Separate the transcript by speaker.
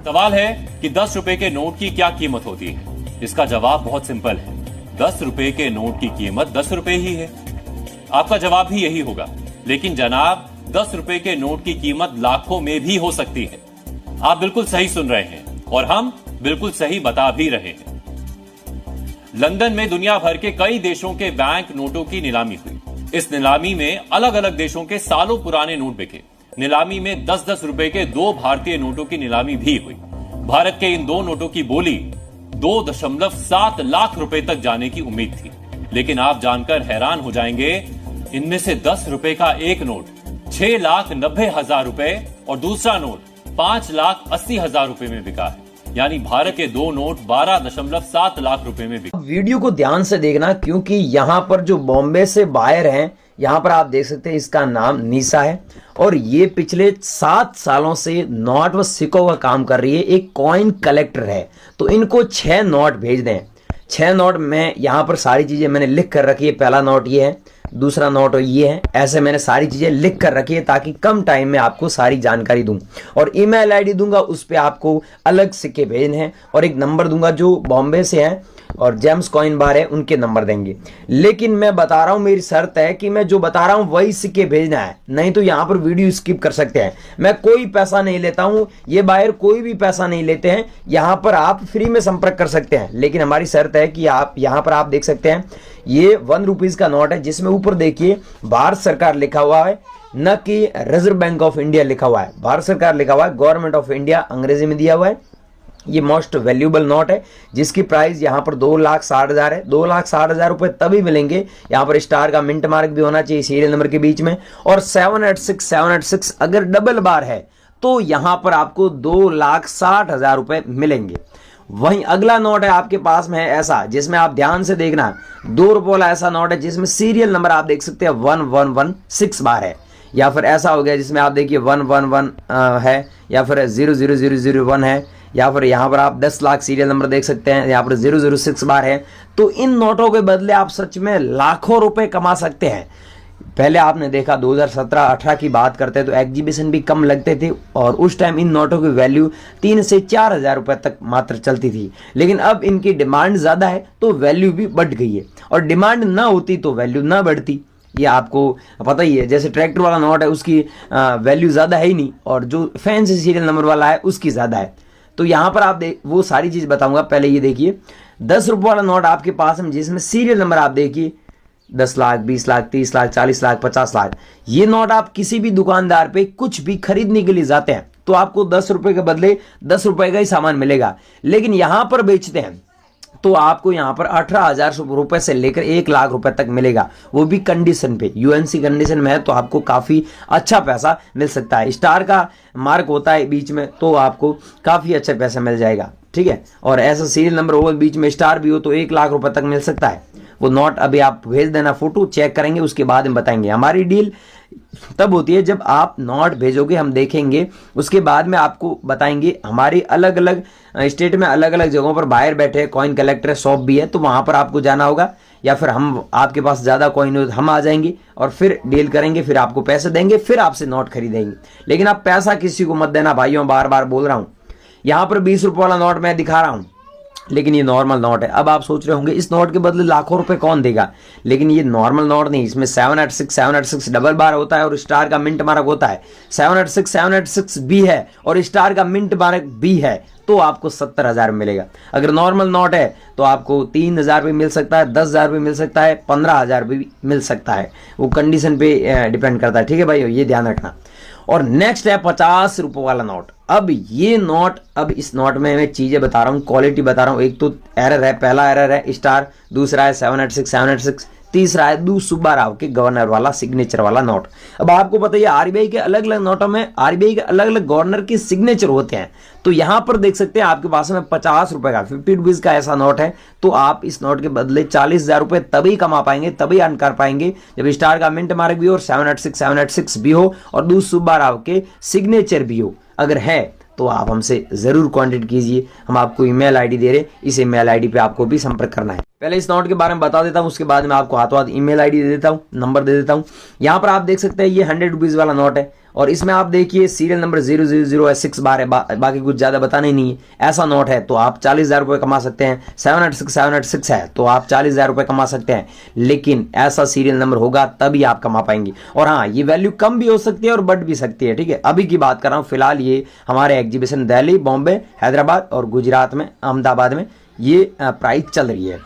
Speaker 1: सवाल है कि 10 रुपए के नोट की क्या कीमत होती है। इसका जवाब बहुत सिंपल है, 10 रुपए के नोट की कीमत 10 रुपए ही है। आपका जवाब भी यही होगा, लेकिन जनाब 10 रुपए के नोट की कीमत लाखों में भी हो सकती है। आप बिल्कुल सही सुन रहे हैं और हम बिल्कुल सही बता भी रहे हैं। लंदन में दुनिया भर के कई देशों के बैंक नोटों की नीलामी हुई। इस नीलामी में अलग अलग देशों के सालों पुराने नोट बिके। नीलामी में 10-10 रुपए के 2 भारतीय नोटों की नीलामी भी हुई। भारत के इन 2 नोटों की बोली 2.7 लाख रुपए तक जाने की उम्मीद थी, लेकिन आप जानकर हैरान हो जाएंगे, इनमें से 10 रुपए का एक नोट 6,90,000 रुपए और दूसरा नोट 5,80,000 रुपए में बिका है। यानी भारत के 2 नोट 12.7 लाख रुपए में बिके।
Speaker 2: वीडियो को ध्यान से देखना, क्योंकि यहाँ पर जो बॉम्बे से बायर हैं, यहाँ पर आप देख सकते हैं इसका नाम निशा है और ये पिछले 7 सालों से नोट व सिक्कों का काम कर रही है। एक कॉइन कलेक्टर है, तो इनको 6 नोट भेज दें। 6 नोट में यहाँ पर सारी चीजें मैंने लिख कर रखी है। पहला नोट ये है, दूसरा नोट ये है। ऐसे मैंने सारी चीजें लिख कर रखी है ताकि कम टाइम में आपको सारी जानकारी दूं। और ईमेल आईडी दूंगा, उस पर आपको अलग सिक्के भेजने हैं और एक नंबर दूंगा जो बॉम्बे से है और जेम्स कॉइन बार है, उनके नंबर देंगे। लेकिन मैं बता रहा हूं, मेरी शर्त है कि मैं जो बता रहा हूं वही सिक्के भेजना है, नहीं तो यहां पर वीडियो स्किप कर सकते हैं। मैं कोई पैसा नहीं लेता हूं, ये बायर कोई भी पैसा नहीं लेते हैं। यहां पर आप फ्री में संपर्क कर सकते हैं, लेकिन हमारी शर्त है कि आप यहां पर आप देख सकते हैं ये 1 रुपीज का नोट है, जिसमें ऊपर देखिए भारत सरकार लिखा हुआ है, न कि रिजर्व बैंक ऑफ इंडिया लिखा हुआ है। भारत सरकार लिखा हुआ है, गवर्नमेंट ऑफ इंडिया अंग्रेजी में दिया हुआ है। ये मोस्ट वैल्यूएबल नोट है, जिसकी प्राइस यहाँ पर 2,60,000 है। 2,60,000 रुपए तभी मिलेंगे, यहाँ पर स्टार का मिंट मार्क भी होना चाहिए सीरियल नंबर के बीच में, और 786 अगर डबल बार है तो यहाँ पर आपको 2,60,000 रुपए मिलेंगे। वहीं अगला नोट है आपके पास में है ऐसा, जिसमें आप ध्यान से देखना, 2 रुपये वाला ऐसा नोट है जिसमें सीरियल नंबर आप देख सकते हैं 1116 बार है। या फिर ऐसा हो गया जिसमें आप देखिए 111 है, या फिर 00001 है, या फिर यहाँ पर आप 10 लाख सीरियल नंबर देख सकते हैं, यहाँ पर 006 बार है। तो इन नोटों के बदले आप सच में लाखों रुपए कमा सकते हैं। पहले आपने देखा 2017-18 की बात करते तो एग्जीबिशन भी कम लगते थे और उस टाइम इन नोटों की वैल्यू 3 से 4,000 रुपए तक मात्र चलती थी। लेकिन अब इनकी डिमांड ज्यादा है तो वैल्यू भी बढ़ गई है, और डिमांड ना होती तो वैल्यू ना बढ़ती। ये आपको पता ही है। जैसे ट्रैक्टर वाला नोट है, उसकी वैल्यू ज्यादा है ही नहीं, और जो फैंसी सीरियल नंबर वाला है उसकी ज्यादा है। तो यहां पर आप वो सारी चीज बताऊंगा। पहले ये देखिए 10 रुपये वाला नोट आपके पास में, जिसमें सीरियल नंबर आप देखिए 10 लाख, 20 लाख, 30 लाख, 40 लाख, 50 लाख। ये नोट आप किसी भी दुकानदार पे कुछ भी खरीदने के लिए जाते हैं तो आपको 10 रुपए के बदले 10 रुपए का ही सामान मिलेगा। लेकिन यहां पर बेचते हैं तो आपको यहां पर 18,000 रुपए से लेकर 1 लाख रुपए तक मिलेगा, वो भी कंडीशन पे। यूएनसी कंडीशन में है तो आपको काफी अच्छा पैसा मिल सकता है। स्टार का मार्क होता है बीच में तो आपको काफी अच्छा पैसा मिल जाएगा, ठीक है। और ऐसा सीरियल नंबर हो, बीच में स्टार भी हो, तो 1 लाख रुपए तक मिल सकता है। वो नोट अभी आप भेज देना, फोटो चेक करेंगे, उसके बाद हम बताएंगे। हमारी डील तब होती है जब आप नोट भेजोगे, हम देखेंगे, उसके बाद में आपको बताएंगे। हमारी अलग अलग स्टेट में अलग अलग जगहों पर बायर बैठे हैं, कॉइन कलेक्टर शॉप भी है, तो वहां पर आपको जाना होगा, या फिर हम आपके पास ज्यादा कॉइन हो हम आ जाएंगे और फिर डील करेंगे, फिर आपको पैसे देंगे, फिर आपसे नोट खरीदेंगे। लेकिन आप पैसा किसी को मत देना भाइयों, बार बार बोल रहा हूं। यहां पर 20 रुपये वाला नोट मैं दिखा रहा हूं, लेकिन ये नॉर्मल नोट है। अब आप सोच रहे होंगे इस नोट के बदले लाखों रुपए कौन देगा, लेकिन ये नॉर्मल नोट नहीं, इसमें 786 डबल बार होता है और स्टार का मिंट मार्क होता है। 786 भी है और स्टार का मिंट मार्क भी है, तो आपको 70,000 मिलेगा। अगर नॉर्मल नोट है तो आपको 3,000 भी मिल सकता है, 10,000 भी मिल सकता है, 15,000 भी मिल सकता है। वो कंडीशन पे डिपेंड करता है, ठीक है भाई, ये ध्यान रखना। और नेक्स्ट है 50 रुपये वाला नोट। अब ये नोट, अब इस नोट में मैं चीजें बता रहा हूं, क्वालिटी बता रहा हूं। एक तो एरर है, पहला एरर है स्टार, दूसरा है 786, तीसरा है दू सुब्बा राव के गवर्नर वाला सिग्नेचर वाला नोट। अब आपको पता है आरबीआई के अलग अलग नोटों में आरबीआई के अलग अलग गवर्नर के सिग्नेचर होते हैं। तो यहां पर देख सकते हैं आपके पास में 50 रुपए का 50 रुपीज का ऐसा नोट है, तो आप इस नोट के बदले 40,000 रुपए तभी कमा पाएंगे, तभी अर्न कर पाएंगे जब स्टार का मिंट मार्क भी हो और 786 भी हो और दू सुब्बा राव के सिग्नेचर भी हो। अगर है तो आप हमसे जरूर कांटेक्ट कीजिए, हम आपको ईमेल आईडी दे रहे, इस ईमेल आईडी पे आपको भी संपर्क करना है। पहले इस नोट के बारे में बता देता हूं, उसके बाद मैं आपको हाथों हाथ ईमेल आईडी दे देता हूं, नंबर दे देता हूं। यहां पर आप देख सकते हैं ये 100 रुपीज वाला नोट है और इसमें आप देखिए सीरियल नंबर 0006 बार है, बाकी कुछ ज्यादा बताना ही नहीं है। ऐसा नोट है तो आप 40,000 रुपए कमा सकते हैं। 786 है तो आप 40,000 रुपए कमा सकते हैं, लेकिन ऐसा सीरियल नंबर होगा तभी आप कमा पाएंगे। और हाँ, ये वैल्यू कम भी हो सकती है और बढ़ भी सकती है, ठीक है। अभी की बात कर रहा हूं, फिलहाल ये हमारे एग्जीबिशन दिल्ली, बॉम्बे, हैदराबाद और गुजरात में, अहमदाबाद में ये प्राइस चल रही है।